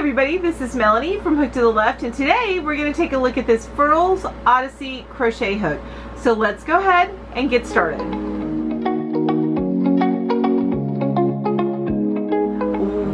everybody, this is Melanie from Hook to the Left, and today we're going to take a look at this Furls Odyssey Crochet Hook. So let's go ahead and get started.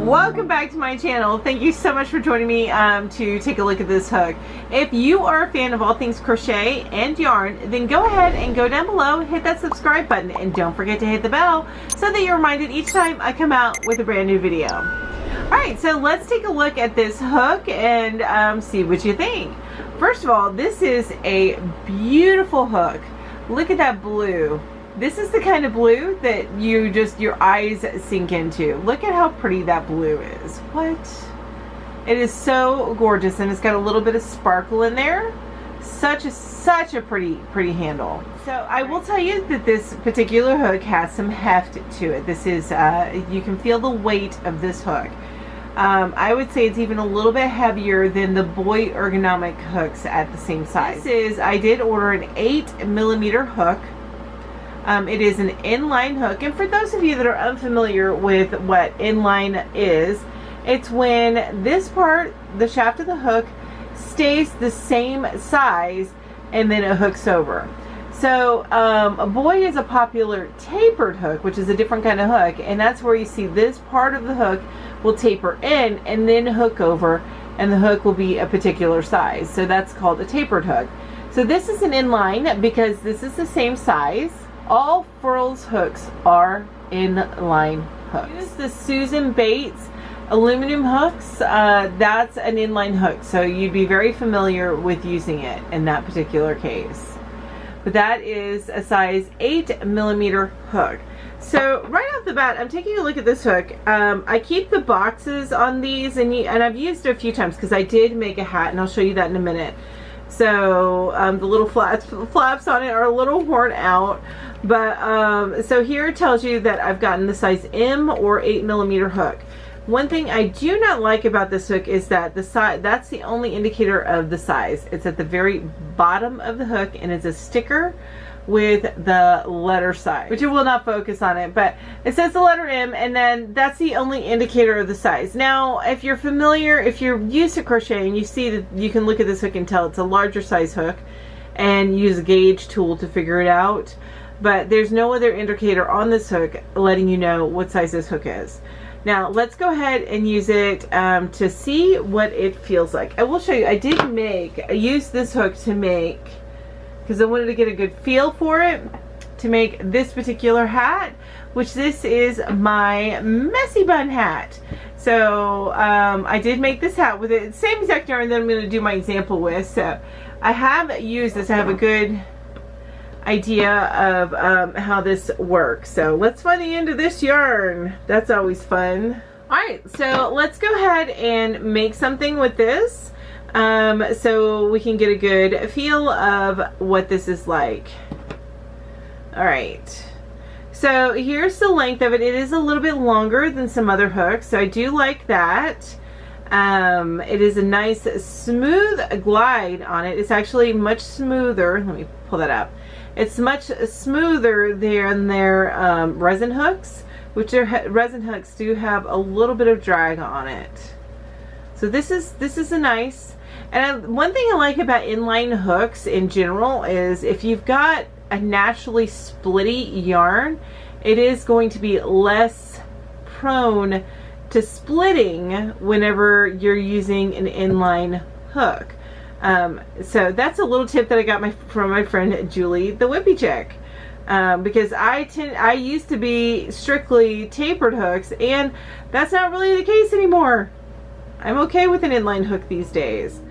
Welcome back to my channel. Thank you so much for joining me to take a look at this hook. If you are a fan of all things crochet and yarn, then go ahead and go down below, hit that subscribe button, and don't forget to hit the bell so that you're reminded each time I come out with a brand new video. Alright, so let's take a look at this hook and see what you think. First of all, this is a beautiful hook. Look at that blue. This is the kind of blue that your eyes sink into. Look at how pretty that blue is. What? It is so gorgeous, and it's got a little bit of sparkle in there. Such a pretty handle. So I will tell you that this particular hook has some heft to it. This is you can feel the weight of this hook. I would say it's even a little bit heavier than the boy ergonomic hooks at the same size. I did order an 8mm hook. It is an inline hook, and for those of you that are unfamiliar with what inline is, it's when this part, the shaft of the hook, stays the same size and then it hooks over. So a boy is a popular tapered hook, which is a different kind of hook, and that's where you see this part of the hook will taper in and then hook over, and the hook will be a particular size. So that's called a tapered hook. So this is an inline because this is the same size. All Furls hooks are inline hooks. Use the Susan Bates aluminum hooks. That's an inline hook, so you'd be very familiar with using it in that particular case. But that is a size 8mm hook. So right off the bat, I'm taking a look at this hook. I keep the boxes on these, and I've used it a few times because I did make a hat, and I'll show you that in a minute. So the little flaps on it are a little worn out, but so here it tells you that I've gotten the size M or 8mm hook. One thing I do not like about this hook is that the size, that's the only indicator of the size. It's at the very bottom of the hook, and it's a sticker with the letter size, which it will not focus on it, but it says the letter M, and then that's the only indicator of the size. Now, if you're familiar, if you're used to crocheting, you see that you can look at this hook and tell it's a larger size hook and use a gauge tool to figure it out, but there's no other indicator on this hook letting you know what size this hook is. Now let's go ahead and use it to see what it feels like. I will show you. I used this hook to make, because I wanted to get a good feel for it, to make this particular hat, which this is my messy bun hat. So I did make this hat with it, same exact yarn that I'm going to do my example with. So I have used this. I have a good idea of how this works. So let's find the end of this yarn. That's always fun. Alright, so let's go ahead and make something with this. So we can get a good feel of what this is like. Alright, so here's the length of it. It is a little bit longer than some other hooks, so I do like that. It is a nice smooth glide on it. It's actually much smoother. Let me pull that up. It's much smoother than their resin hooks, which their resin hooks do have a little bit of drag on it. So this is a nice. And one thing I like about inline hooks in general is if you've got a naturally splitty yarn, it is going to be less prone to splitting whenever you're using an inline hook. So that's a little tip that I got from my friend Julie, the Whippy Chick, because I used to be strictly tapered hooks, and that's not really the case anymore. I'm okay with an inline hook these days.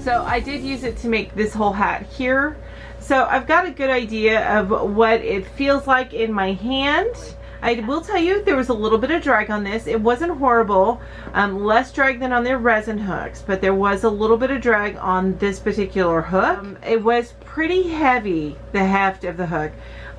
So I did use it to make this whole hat here. So I've got a good idea of what it feels like in my hand. I will tell you there was a little bit of drag on this. It wasn't horrible, less drag than on their resin hooks, but there was a little bit of drag on this particular hook. It was pretty heavy, the heft of the hook.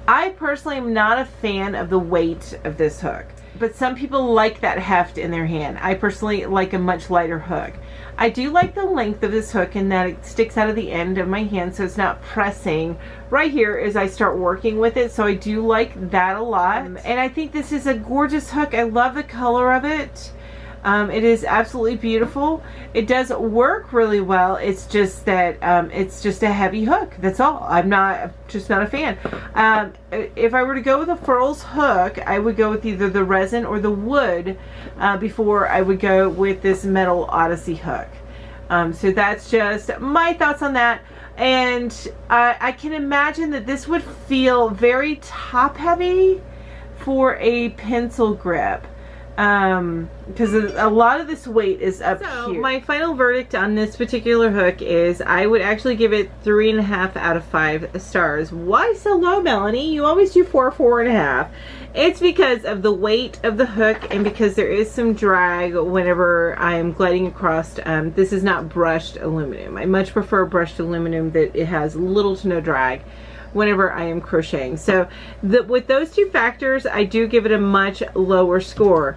I personally am not a fan of the weight of this hook, but some people like that heft in their hand. I personally like a much lighter hook. I do like the length of this hook in that it sticks out of the end of my hand, so it's not pressing right here as I start working with it. So I do like that a lot. And I think this is a gorgeous hook. I love the color of it. It is absolutely beautiful. It does work really well. It's just that it's just a heavy hook. That's all. I'm just not a fan. If I were to go with a Furls hook, I would go with either the resin or the wood before I would go with this metal Odyssey hook. So that's just my thoughts on that. And I can imagine that this would feel very top heavy for a pencil grip. Because a lot of this weight is up here. My final verdict on this particular hook is I would actually give it 3.5 out of 5 stars. Why so low, Melanie? You always do 4.5. It's because of the weight of the hook and because there is some drag whenever I am gliding across. This is not brushed aluminum. I much prefer brushed aluminum that it has little to no drag whenever I am crocheting. So with those two factors, I do give it a much lower score.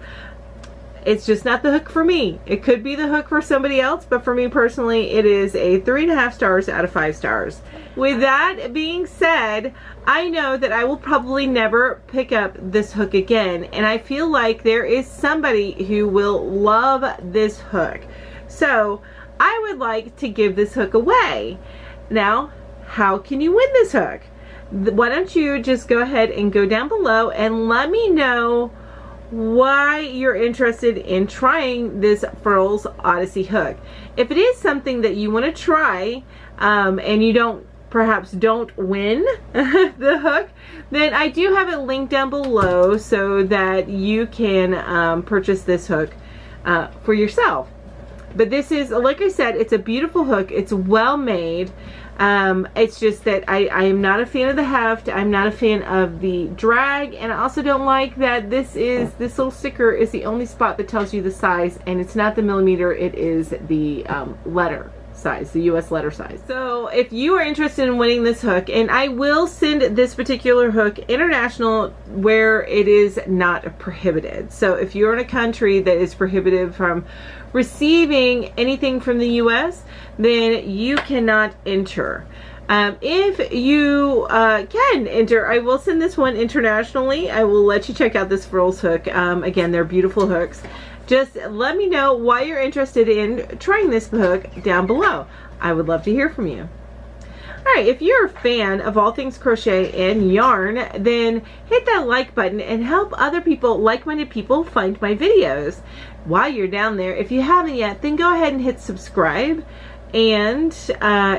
It's just not the hook for me. It could be the hook for somebody else, but for me personally, it is a 3.5 stars out of 5 stars. With that being said, I know that I will probably never pick up this hook again, and I feel like there is somebody who will love this hook. So I would like to give this hook away. Now, how can you win this hook? Why don't you just go ahead and go down below and let me know why you're interested in trying this Furls Odyssey hook. If it is something that you want to try and you perhaps don't win the hook, then I do have it linked down below so that you can purchase this hook for yourself. But this is, like I said, it's a beautiful hook. It's well made. It's just that I am not a fan of the heft. I'm not a fan of the drag, and I also don't like that this little sticker is the only spot that tells you the size, and it's not the millimeter, it is the letter size, the US letter size. So if you are interested in winning this hook, and I will send this particular hook international where it is not prohibited. So if you're in a country that is prohibited from receiving anything from the US, then you cannot enter. If you can enter, I will send this one internationally. I will let you check out this Furls hook. Again, they're beautiful hooks. Just let me know why you're interested in trying this hook down below. I would love to hear from you. Alright, if you're a fan of all things crochet and yarn, then hit that like button and help other people, like-minded people, find my videos. While you're down there, if you haven't yet, then go ahead and hit subscribe and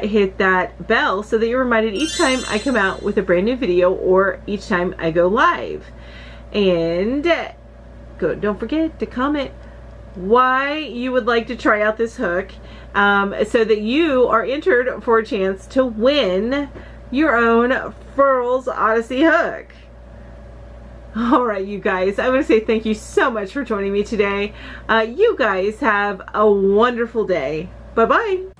hit that bell so that you're reminded each time I come out with a brand new video or each time I go live. And don't forget to comment why you would like to try out this hook so that you are entered for a chance to win your own Furls Odyssey hook. Alright, you guys, I want to say thank you so much for joining me today. You guys have a wonderful day. Bye-bye.